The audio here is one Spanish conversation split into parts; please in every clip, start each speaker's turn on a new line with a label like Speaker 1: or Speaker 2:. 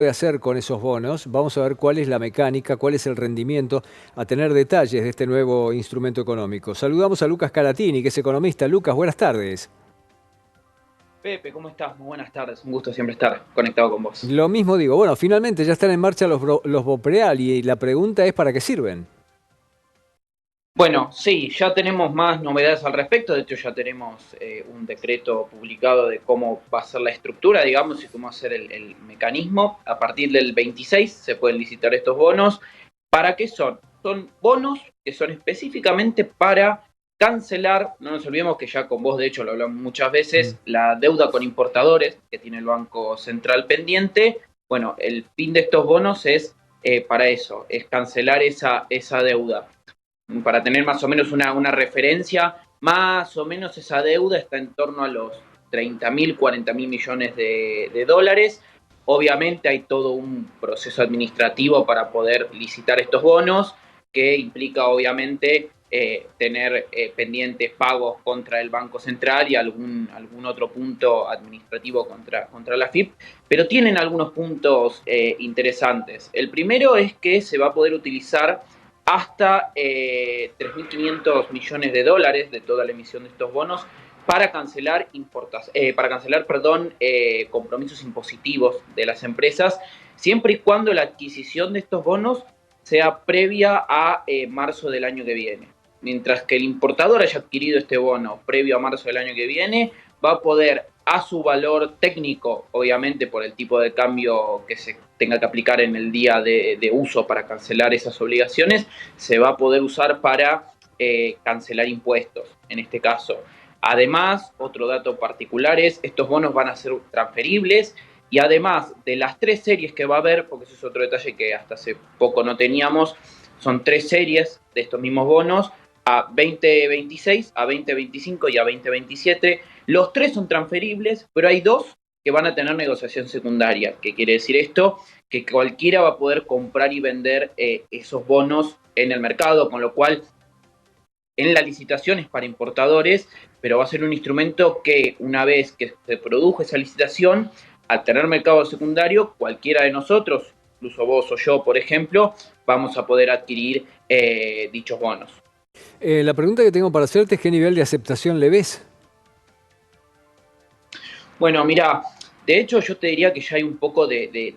Speaker 1: puede hacer con esos bonos. Vamos a ver cuál es la mecánica, cuál es el rendimiento, a tener detalles de este nuevo instrumento económico. Saludamos a Lucas Calatini, que es economista. Lucas, buenas tardes.
Speaker 2: Pepe, ¿cómo estás? Muy buenas tardes. Un gusto siempre estar conectado con vos.
Speaker 1: Lo mismo digo, bueno, finalmente ya están en marcha los Bopreal y la pregunta es ¿para qué sirven?
Speaker 2: Bueno, sí, ya tenemos más novedades al respecto. De hecho, ya tenemos un decreto publicado de cómo va a ser la estructura, digamos, y cómo va a ser el mecanismo. A partir del 26 se pueden licitar estos bonos. ¿Para qué son? Son bonos que son específicamente para cancelar, no nos olvidemos que ya con vos de hecho lo hablamos muchas
Speaker 1: Mm.
Speaker 2: veces, la deuda con importadores que tiene el Banco Central pendiente. Bueno, el fin de estos bonos es para eso, es cancelar esa deuda. Para tener más o menos una referencia, más o menos esa deuda está en torno a los 30.000, 40.000 millones de dólares. Obviamente hay todo un proceso administrativo para poder licitar estos bonos, que implica obviamente tener pendientes pagos contra el Banco Central y algún otro punto administrativo contra la FIP, pero tienen algunos puntos interesantes. El primero es que se va a poder utilizar hasta 3.500 millones de dólares de toda la emisión de estos bonos para cancelar, compromisos impositivos de las empresas, siempre y cuando la adquisición de estos bonos sea previa a marzo del año que viene. Mientras que el importador haya adquirido este bono previo a marzo del año que viene, va a poder, a su valor técnico, obviamente por el tipo de cambio que se tenga que aplicar en el día de uso para cancelar esas obligaciones, se va a poder usar para cancelar impuestos, en este caso. Además, otro dato particular es, estos bonos van a ser transferibles y además de las tres series que va a haber, porque eso es otro detalle que hasta hace poco no teníamos, son tres series de estos mismos bonos, a 2026, a 2025 y a 2027. Los tres son transferibles, pero hay dos que van a tener negociación secundaria. ¿Qué quiere decir esto? Que cualquiera va a poder comprar y vender esos bonos en el mercado, con lo cual en la licitación es para importadores, pero va a ser un instrumento que una vez que se produjo esa licitación, al tener mercado secundario, cualquiera de nosotros, incluso vos o yo, por ejemplo, vamos a poder adquirir dichos bonos.
Speaker 1: La pregunta que tengo para hacerte es ¿qué nivel de aceptación le ves?
Speaker 2: Bueno, mira, de hecho yo te diría que ya hay un poco de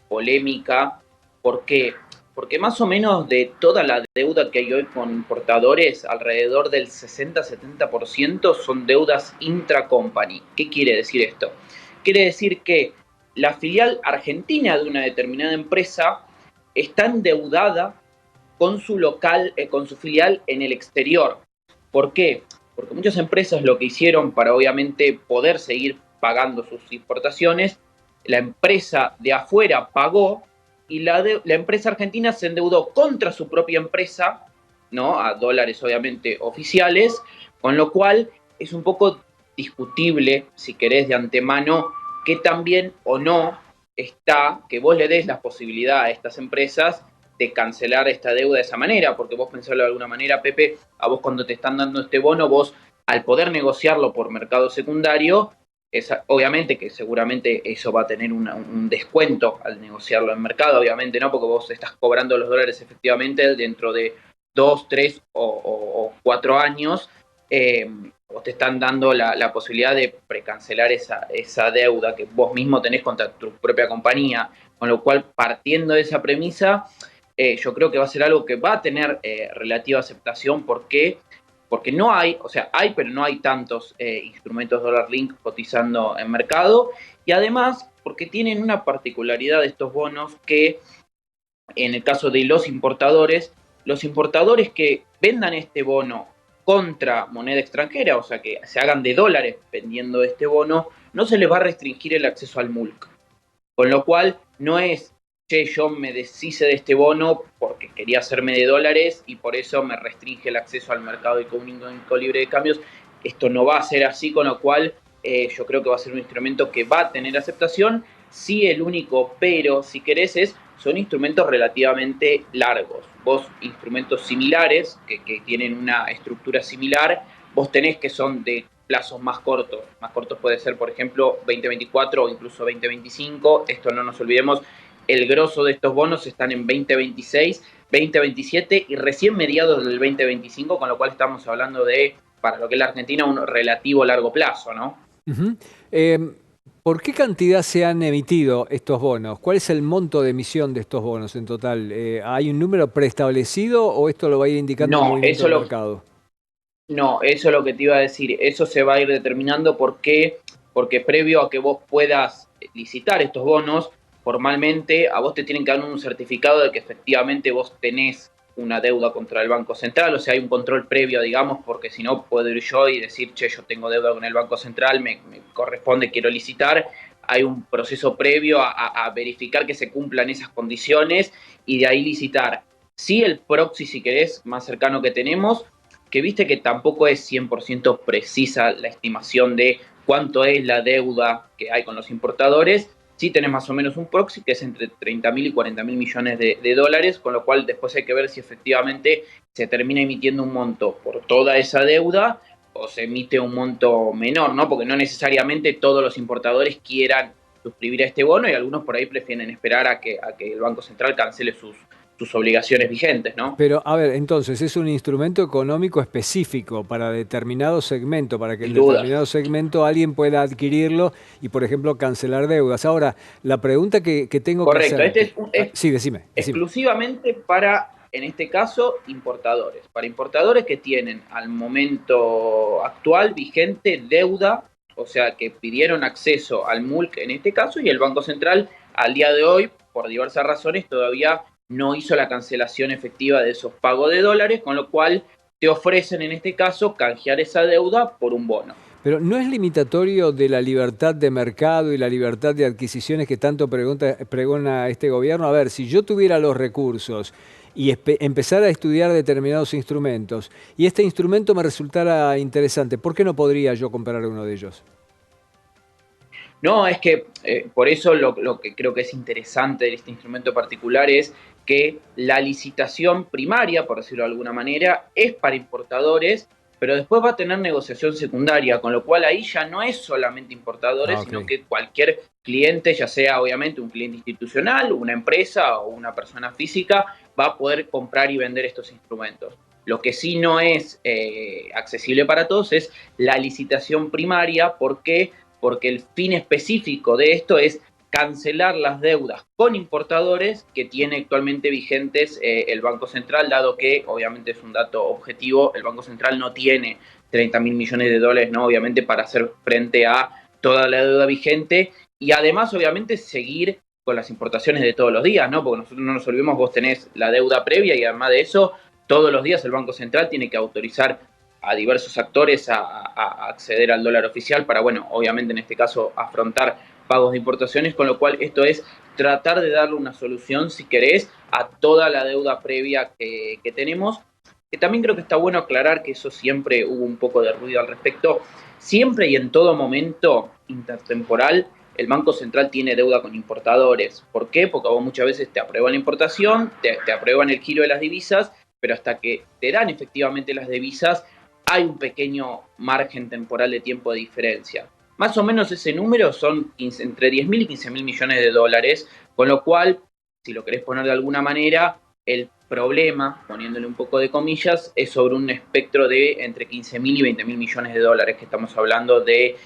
Speaker 2: polémica, ¿por qué? Porque más o menos de toda la deuda que hay hoy con importadores, alrededor del 60-70% son deudas intracompany. ¿Qué quiere decir esto? Quiere decir que la filial argentina de una determinada empresa está endeudada con su local, con su filial en el exterior. ¿Por qué? Porque muchas empresas lo que hicieron para obviamente poder seguir pagando sus importaciones, la empresa de afuera pagó y la empresa argentina se endeudó contra su propia empresa, ¿no? A dólares obviamente oficiales, con lo cual es un poco discutible, si querés de antemano, que también o no está que vos le des la posibilidad a estas empresas de cancelar esta deuda de esa manera, porque vos pensarlo de alguna manera, Pepe, a vos cuando te están dando este bono, vos al poder negociarlo por mercado secundario, obviamente que seguramente eso va a tener un descuento al negociarlo en mercado, obviamente no, porque vos estás cobrando los dólares efectivamente dentro de 2, 3 o 4 años, vos te están dando la posibilidad de precancelar esa deuda que vos mismo tenés contra tu propia compañía, con lo cual partiendo de esa premisa, yo creo que va a ser algo que va a tener relativa aceptación porque no hay, o sea, hay, pero no hay tantos instrumentos Dollar Link cotizando en mercado y además porque tienen una particularidad de estos bonos que en el caso de los importadores que vendan este bono contra moneda extranjera, o sea, que se hagan de dólares vendiendo este bono, no se les va a restringir el acceso al MULC. Con lo cual, no es, che, yo me deshice de este bono porque quería hacerme de dólares y por eso me restringe el acceso al mercado económico libre de cambios. Esto no va a ser así, con lo cual yo creo que va a ser un instrumento que va a tener aceptación. Sí, el único pero, si querés, son instrumentos relativamente largos. Vos, instrumentos similares, que tienen una estructura similar, vos tenés que son de plazos más cortos. Más cortos puede ser, por ejemplo, 2024 o incluso 2025. Esto no nos olvidemos el grosso de estos bonos están en 2026, 2027 y recién mediados del 2025, con lo cual estamos hablando de, para lo que es la Argentina, un relativo largo plazo, ¿no?
Speaker 1: Ujú. ¿Por qué cantidad se han emitido estos bonos? ¿Cuál es el monto de emisión de estos bonos en total? ¿Hay un número preestablecido o esto lo va a ir indicando el
Speaker 2: No,
Speaker 1: movimiento del mercado?
Speaker 2: no, eso es lo que te iba a decir. Eso se va a ir determinando porque previo a que vos puedas licitar estos bonos, formalmente a vos te tienen que dar un certificado de que efectivamente vos tenés una deuda contra el Banco Central, o sea, hay un control previo, digamos, porque si no puedo ir yo y decir, che, yo tengo deuda con el Banco Central, me corresponde, quiero licitar. Hay un proceso previo a verificar que se cumplan esas condiciones y de ahí licitar. Sí, el proxy, si querés, más cercano que tenemos, que viste que tampoco es 100% precisa la estimación de cuánto es la deuda que hay con los importadores. Sí tenés más o menos un proxy que es entre 30.000 y 40.000 millones de dólares, con lo cual después hay que ver si efectivamente se termina emitiendo un monto por toda esa deuda o se emite un monto menor, ¿no? Porque no necesariamente todos los importadores quieran suscribir a este bono y algunos por ahí prefieren esperar a que el Banco Central cancele sus obligaciones vigentes, ¿no?
Speaker 1: Pero, a ver, entonces es un instrumento económico específico para determinado segmento, para que en
Speaker 2: Sin duda.
Speaker 1: determinado segmento alguien pueda adquirirlo y, por ejemplo, cancelar deudas. Ahora, la pregunta que tengo que
Speaker 2: Correcto, este
Speaker 1: hacerte.
Speaker 2: es
Speaker 1: Sí, decime.
Speaker 2: exclusivamente para, en este caso, importadores. Para importadores que tienen al momento actual vigente deuda, o sea, que pidieron acceso al MULC en este caso, y el Banco Central al día de hoy, por diversas razones, todavía no hizo la cancelación efectiva de esos pagos de dólares, con lo cual te ofrecen en este caso canjear esa deuda por un bono.
Speaker 1: Pero ¿no es limitatorio de la libertad de mercado y la libertad de adquisiciones que tanto pregona este gobierno? A ver, si yo tuviera los recursos y empezara a estudiar determinados instrumentos y este instrumento me resultara interesante, ¿por qué no podría yo comprar uno de ellos?
Speaker 2: No, es que por eso lo que creo que es interesante de este instrumento particular es que la licitación primaria, por decirlo de alguna manera, es para importadores, pero después va a tener negociación secundaria, con lo cual ahí ya no es solamente importadores,
Speaker 1: Ah, ok.
Speaker 2: sino que cualquier cliente, ya sea obviamente un cliente institucional, una empresa o una persona física, va a poder comprar y vender estos instrumentos. Lo que sí no es accesible para todos es la licitación primaria, porque el fin específico de esto es cancelar las deudas con importadores que tiene actualmente vigentes el Banco Central, dado que obviamente es un dato objetivo, el Banco Central no tiene 30.000 millones de dólares, ¿no? Obviamente para hacer frente a toda la deuda vigente y además obviamente seguir con las importaciones de todos los días, ¿no? Porque nosotros no nos olvidemos, vos tenés la deuda previa y además de eso, todos los días el Banco Central tiene que autorizar a diversos actores a acceder al dólar oficial para, bueno, obviamente en este caso afrontar pagos de importaciones, con lo cual esto es tratar de darle una solución, si querés, a toda la deuda previa que tenemos, que también creo que está bueno aclarar que eso siempre hubo un poco de ruido al respecto, siempre y en todo momento intertemporal el Banco Central tiene deuda con importadores. ¿Por qué? Porque vos muchas veces te aprueban la importación, te aprueban el giro de las divisas, pero hasta que te dan efectivamente las divisas hay un pequeño margen temporal de tiempo de diferencia. Más o menos ese número son entre 10.000 y 15.000 millones de dólares, con lo cual, si lo querés poner de alguna manera, el problema, poniéndole un poco de comillas, es sobre un espectro de entre 15.000 y 20.000 millones de dólares, que estamos hablando de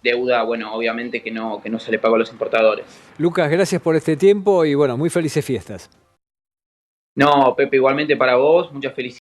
Speaker 2: deuda, bueno, obviamente que no se le pagó a los importadores.
Speaker 1: Lucas, gracias por este tiempo y bueno, muy felices fiestas.
Speaker 2: No, Pepe, igualmente para vos, muchas felicidades.